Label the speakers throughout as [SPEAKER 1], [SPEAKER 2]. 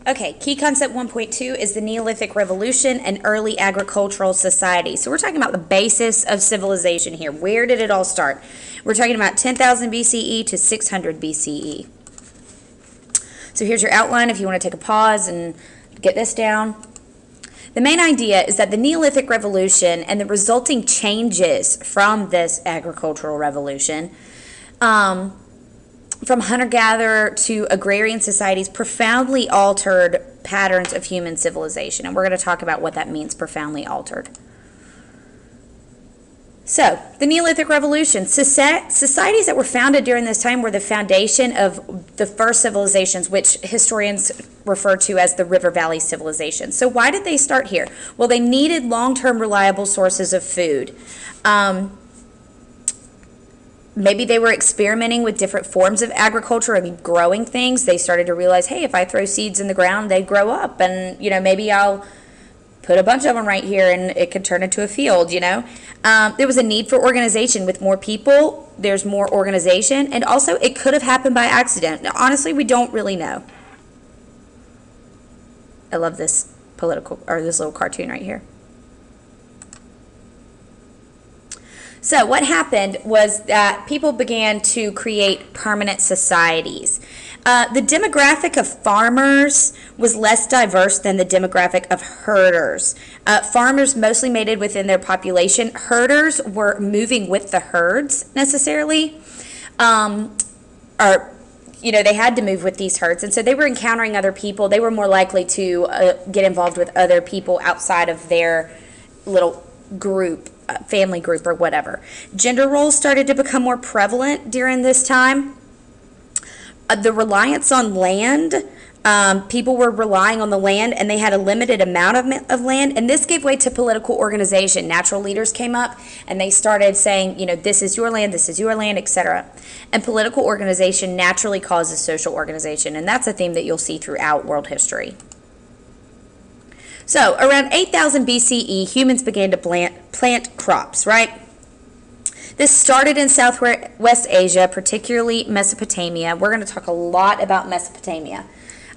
[SPEAKER 1] Okay, key concept 1.2 is the Neolithic Revolution and early agricultural society. So we're talking about the basis of civilization here. Where did it all start? We're talking about 10,000 BCE to 600 BCE. So here's your outline if you want to take a pause and get this down. The main idea is that the Neolithic Revolution and the resulting changes from this agricultural revolution, from hunter-gatherer to agrarian societies, profoundly altered patterns of human civilization. And we're going to talk about what that means, profoundly altered. So, the Neolithic Revolution. Societies that were founded during this time were the foundation of the first civilizations, which historians refer to as the River Valley civilization. So why did they start here? Well, they needed long-term reliable sources of food. Maybe they were experimenting with different forms of agriculture and growing things. They started to realize, hey, if I throw seeds in the ground, they grow up. And, maybe I'll put a bunch of them right here and it could turn into a field, There was a need for organization. With more people, there's more organization. And also, it could have happened by accident. Now, honestly, we don't really know. I love this this little cartoon right here. So what happened was that people began to create permanent societies. The demographic of farmers was less diverse than the demographic of herders. Farmers mostly mated within their population. Herders were moving with the herds necessarily, they had to move with these herds, and so they were encountering other people. They were more likely to get involved with other people outside of their little group, family group or whatever. Gender roles started to become more prevalent during this time. The reliance on land, people were relying on the land and they had a limited amount of land, and this gave way to political organization. Natural leaders came up and they started saying, this is your land, etc. And political organization naturally causes social organization, and that's a theme that you'll see throughout world history. So around 8,000 BCE, humans began to plant crops, right? This started in Southwest Asia, particularly Mesopotamia. We're going to talk a lot about Mesopotamia.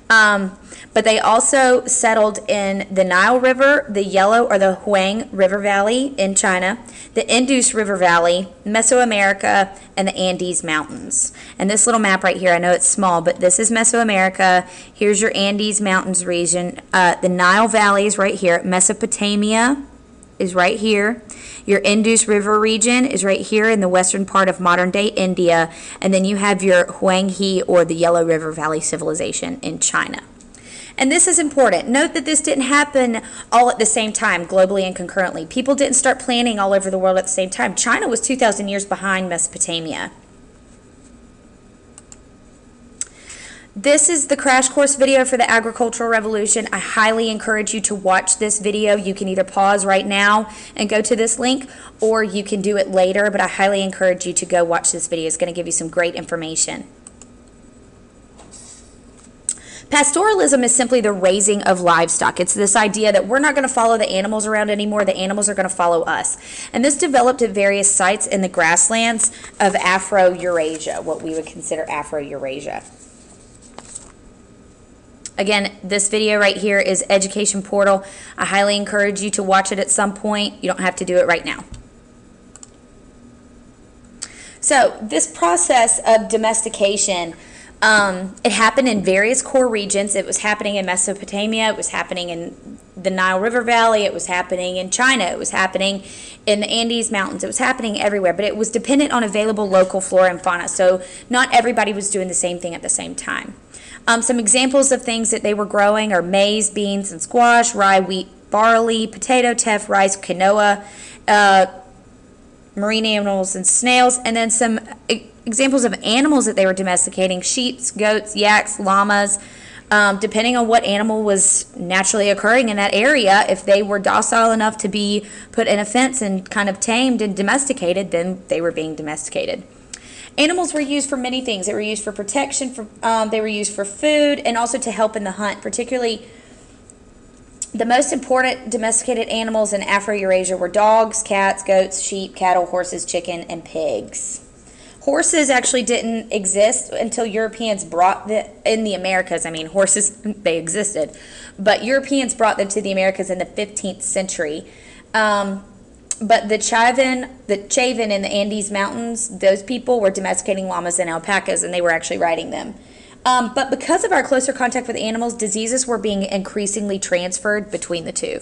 [SPEAKER 1] But they also settled in the Nile River, the Yellow or the Huang River Valley in China, the Indus River Valley, Mesoamerica, and the Andes Mountains. And this little map right here, I know it's small, but this is Mesoamerica. Here's your Andes Mountains region. The Nile Valley is right here. Mesopotamia is right here. Your Indus River region is right here in the western part of modern-day India. And then you have your Huanghe or the Yellow River Valley civilization in China. And this is important. Note that this didn't happen all at the same time, globally and concurrently. People didn't start planting all over the world at the same time. China was 2,000 years behind Mesopotamia. This is the crash course video for the agricultural revolution. I highly encourage you to watch this video. You can either pause right now and go to this link, or you can do it later, but I highly encourage you to go watch this video. It's going to give you some great information. Pastoralism is simply the raising of livestock. It's this idea that we're not going to follow the animals around anymore. The animals are going to follow us. And this developed at various sites in the grasslands of Afro-Eurasia, what we would consider Afro-Eurasia. Again, this video right here is Education Portal. I highly encourage you to watch it at some point. You don't have to do it right now. So this process of domestication, it happened in various core regions. It was happening in Mesopotamia. It was happening in the Nile River Valley. It was happening in China. It was happening in the Andes Mountains. It was happening everywhere, but it was dependent on available local flora and fauna. So not everybody was doing the same thing at the same time. Some examples of things that they were growing are maize, beans, and squash, rye, wheat, barley, potato, teff, rice, quinoa, marine animals, and snails, and then some examples of animals that they were domesticating: sheep, goats, yaks, llamas. Depending on what animal was naturally occurring in that area, if they were docile enough to be put in a fence and kind of tamed and domesticated, then they were being domesticated. Animals were used for many things. They were used for protection, they were used for food, and also to help in the hunt. Particularly, the most important domesticated animals in Afro-Eurasia were dogs, cats, goats, sheep, cattle, horses, chicken, and pigs. Horses actually didn't exist until Europeans brought in the Americas. I mean, horses, they existed, but Europeans brought them to the Americas in the 15th century. But the Chavin in the Andes Mountains, those people were domesticating llamas and alpacas, and they were actually riding them. But because of our closer contact with animals, diseases were being increasingly transferred between the two.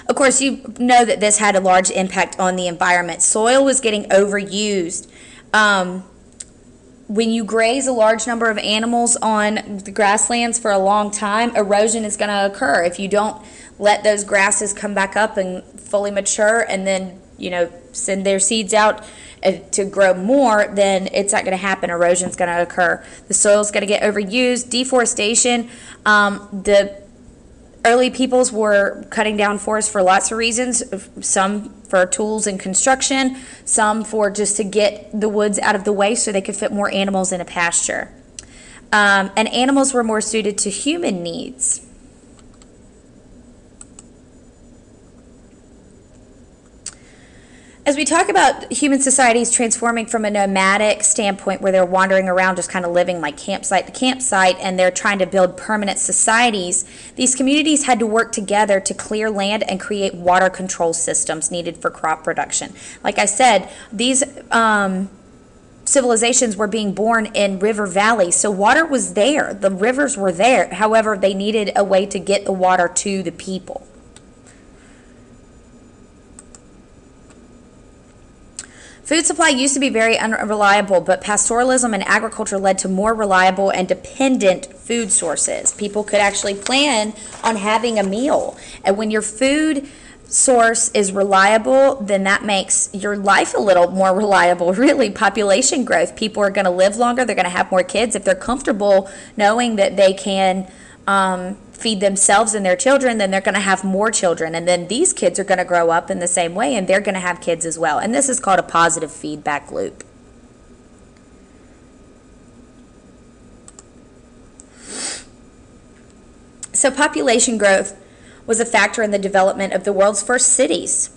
[SPEAKER 1] Of course, you know that this had a large impact on the environment. Soil was getting overused. When you graze a large number of animals on the grasslands for a long time, erosion is going to occur. If you don't let those grasses come back up and fully mature and then, send their seeds out to grow more, then it's not going to happen. Erosion is going to occur. The soil is going to get overused. Deforestation. The early peoples were cutting down forests for lots of reasons, some for tools and construction, some for just to get the woods out of the way so they could fit more animals in a pasture. And animals were more suited to human needs. As we talk about human societies transforming from a nomadic standpoint where they're wandering around just kind of living like campsite to campsite and they're trying to build permanent societies, these communities had to work together to clear land and create water control systems needed for crop production. Like I said, these civilizations were being born in river valleys, so water was there. The rivers were there. However, they needed a way to get the water to the people. Food supply used to be very unreliable, but pastoralism and agriculture led to more reliable and dependent food sources. People could actually plan on having a meal. And when your food source is reliable, then that makes your life a little more reliable. Really, population growth. People are going to live longer. They're going to have more kids. If they're comfortable knowing that they can feed themselves and their children, then they're going to have more children, and then these kids are going to grow up in the same way and they're going to have kids as well, and this is called a positive feedback loop. So population growth was a factor in the development of the world's first cities.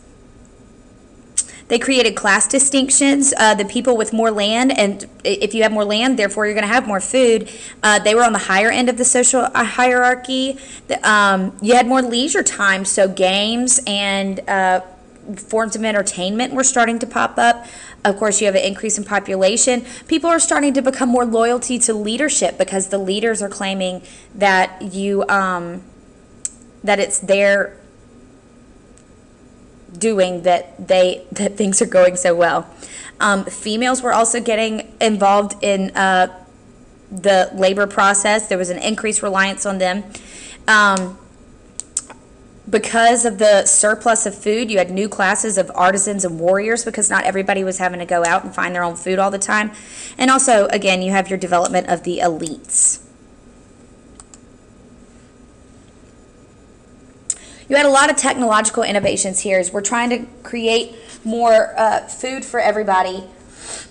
[SPEAKER 1] They created class distinctions. The people with more land, and if you have more land, therefore you're going to have more food. They were on the higher end of the social hierarchy. You had more leisure time, so games and forms of entertainment were starting to pop up. Of course, you have an increase in population. People are starting to become more loyalty to leadership because the leaders are claiming that that it's their doing that things are going so well. Females were also getting involved in the labor process. There was an increased reliance on them. Because of the surplus of food, you had new classes of artisans and warriors because not everybody was having to go out and find their own food all the time. And also, again, you have your development of the elites. You had a lot of technological innovations here as we're trying to create more food for everybody.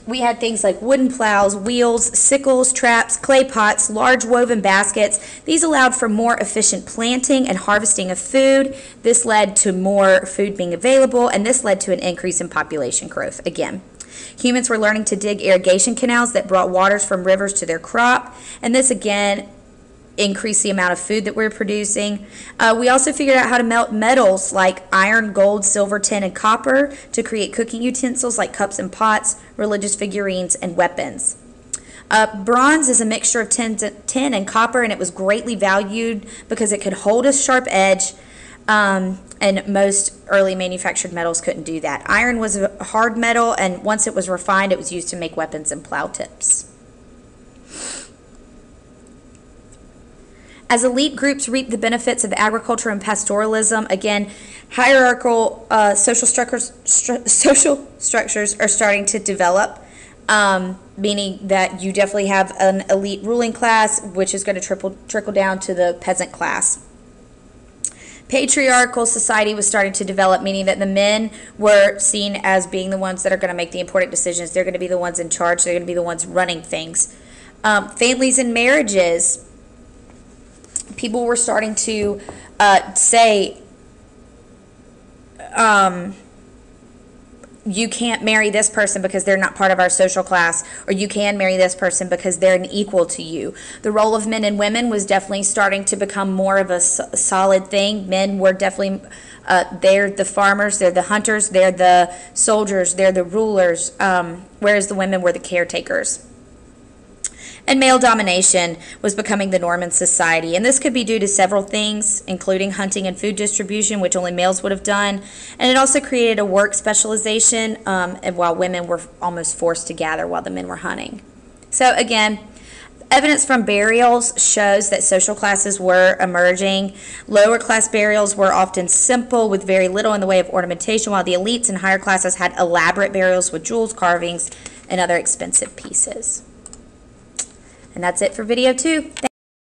[SPEAKER 1] We had things like wooden plows, wheels, sickles, traps, clay pots, large woven baskets. These allowed for more efficient planting and harvesting of food. This led to more food being available, and this led to an increase in population growth again. Humans were learning to dig irrigation canals that brought waters from rivers to their crop, and this again increase the amount of food that we're producing. We also figured out how to melt metals like iron, gold, silver, tin, and copper to create cooking utensils like cups and pots, religious figurines, and weapons. Bronze is a mixture of tin and copper, and it was greatly valued because it could hold a sharp edge, and most early manufactured metals couldn't do that. Iron was a hard metal, and once it was refined, it was used to make weapons and plow tips. As elite groups reap the benefits of agriculture and pastoralism, again, hierarchical social structures are starting to develop, meaning that you definitely have an elite ruling class, which is going to trickle down to the peasant class. Patriarchal society was starting to develop, meaning that the men were seen as being the ones that are going to make the important decisions. They're going to be the ones in charge. They're going to be the ones running things. Families and marriages. People were starting to say, you can't marry this person because they're not part of our social class, or you can marry this person because they're an equal to you. The role of men and women was definitely starting to become more of a solid thing. Men were definitely, they're the farmers, they're the hunters, they're the soldiers, they're the rulers, whereas the women were the caretakers. And male domination was becoming the norm in society. And this could be due to several things, including hunting and food distribution, which only males would have done. And it also created a work specialization, and while women were almost forced to gather while the men were hunting. So again, evidence from burials shows that social classes were emerging. Lower class burials were often simple with very little in the way of ornamentation, while the elites and higher classes had elaborate burials with jewels, carvings, and other expensive pieces. And that's it for video 2.